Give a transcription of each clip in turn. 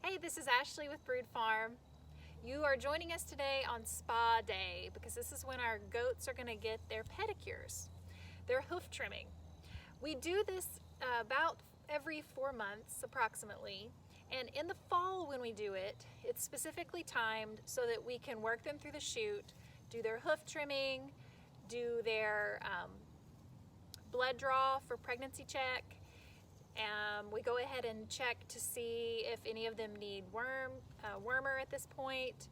Hey, this is Ashley with Brood Farm. You are joining us today on Spa Day because this is when our goats are going to get their pedicures, their hoof trimming. We do this about every 4 months approximately, and in the fall when we do it, it's specifically timed so that we can work them through the chute, do their hoof trimming, do their blood draw for pregnancy check. We go ahead and check to see if any of them need wormer at this point.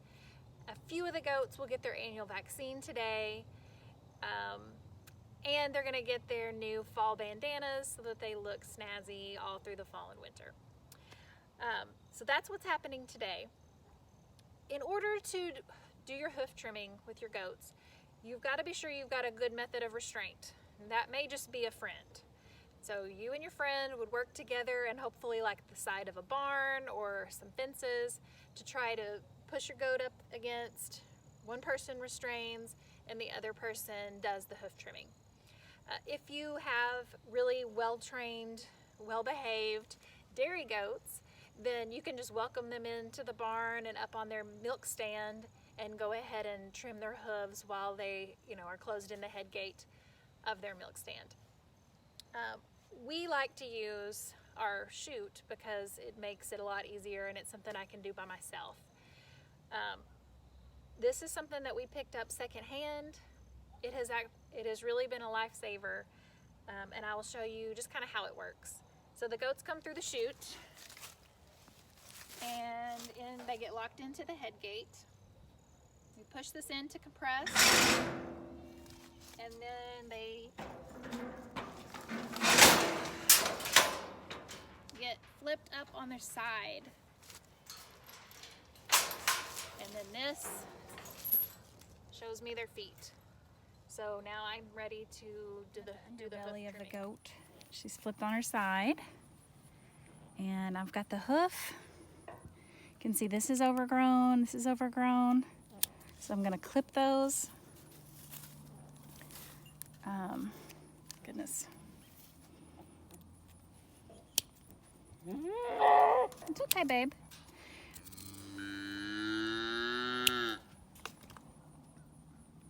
A few of the goats will get their annual vaccine today. And they're going to get their new fall bandanas so that they look snazzy all through the fall and winter. So that's what's happening today. In order to do your hoof trimming with your goats, you've got to be sure you've got a good method of restraint. That may just be a friend. So you and your friend would work together and hopefully like the side of a barn or some fences to try to push your goat up against. One person restrains and the other person does the hoof trimming. If you have really well-trained, well-behaved dairy goats, then you can just welcome them into the barn and up on their milk stand and go ahead and trim their hooves while they, are closed in the head gate of their milk stand. We like to use our chute because it makes it a lot easier and it's something I can do by myself. This is something that we picked up secondhand. It has really been a lifesaver, and I will show you just kind of how it works. So the goats come through the chute and they get locked into the head gate. We push this in to compress, and then they get flipped up on their side. And then this shows me their feet. So now I'm ready to do the belly hoof of the trimming. goat. She's flipped on her side. And I've got the hoof. You can see this is overgrown, this is overgrown. So I'm gonna clip those. Goodness. It's okay, babe.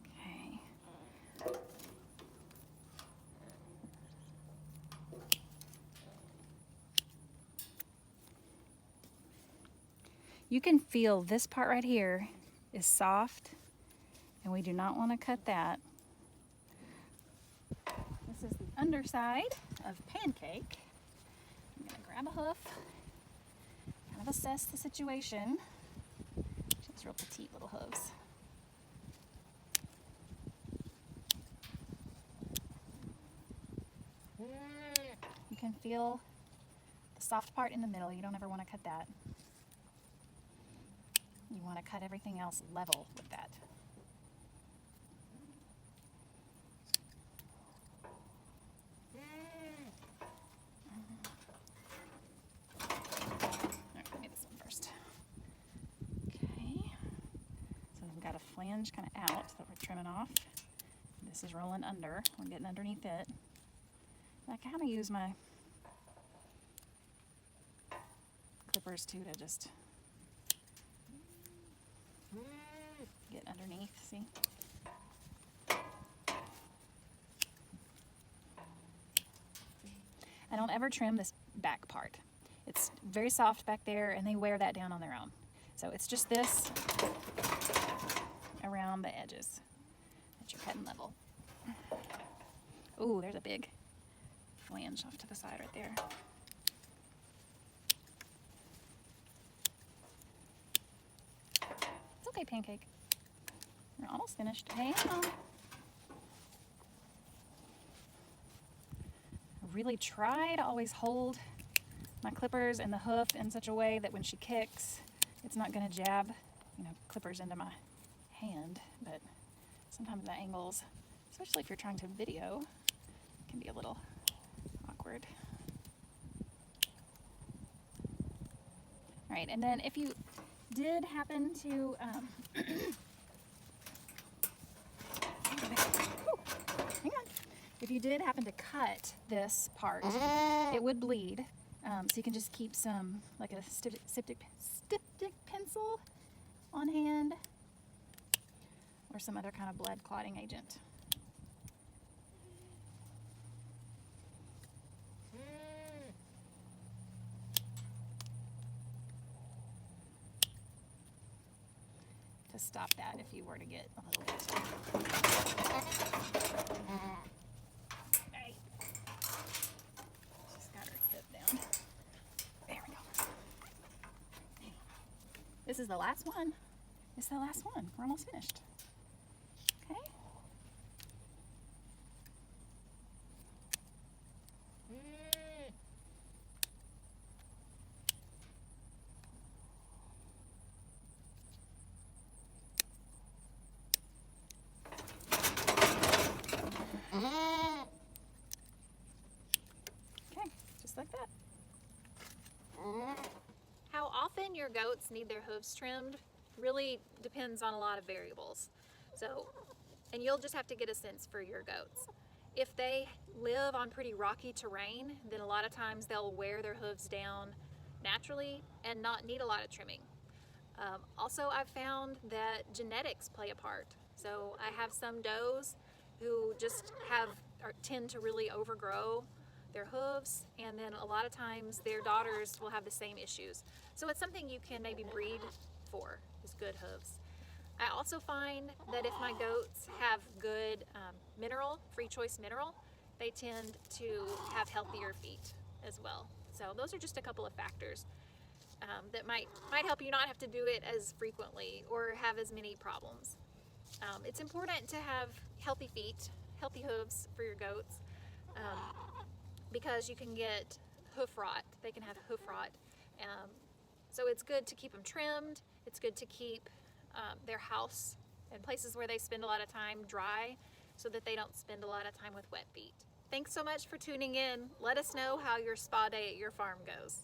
Okay. You can feel this part right here is soft, and we do not want to cut that. This is the underside of Pancake. I'm gonna grab a hoof, kind of assess the situation. She has real petite little hooves. You can feel the soft part in the middle. You don't ever want to cut that. You want to cut everything else level with that. Alright, let me this one first. Okay. So we've got a flange kind of out that we're trimming off. This is rolling under. We're getting underneath it. I kind of use my clippers too to just get underneath, see? I don't ever trim this back part. It's very soft back there and they wear that down on their own. So it's just this around the edges that you're cutting level. Ooh, there's a big flange off to the side right there. It's okay, Pancake. We're almost finished. Hang on. I really try to always hold my clippers and the hoof in such a way that when she kicks, it's not going to jab, clippers into my hand. But sometimes the angles, especially if you're trying to video, can be a little awkward. All right, and then if you did happen to hang on. If you did happen to cut this part, it would bleed. So you can just keep some, like a styptic pencil on hand, or some other kind of blood clotting agent. To stop that if you were to get a little bit. Hey. She's got her hip down. There we go. This is the last one. This is the last one. We're almost finished. Okay. Okay, just like that. How often your goats need their hooves trimmed really depends on a lot of variables. So, and you'll just have to get a sense for your goats. If they live on pretty rocky terrain, then a lot of times they'll wear their hooves down naturally and not need a lot of trimming. Also, I've found that genetics play a part. So I have some does who just tend to really overgrow their hooves, and then a lot of times their daughters will have the same issues. So it's something you can maybe breed for, is good hooves. I also find that if my goats have good free choice mineral, they tend to have healthier feet as well. So those are just a couple of factors that might help you not have to do it as frequently or have as many problems. It's important to have healthy feet, healthy hooves for your goats, because you can get hoof rot. They can have hoof rot. So it's good to keep them trimmed. It's good to keep their house and places where they spend a lot of time dry so that they don't spend a lot of time with wet feet. Thanks so much for tuning in. Let us know how your spa day at your farm goes.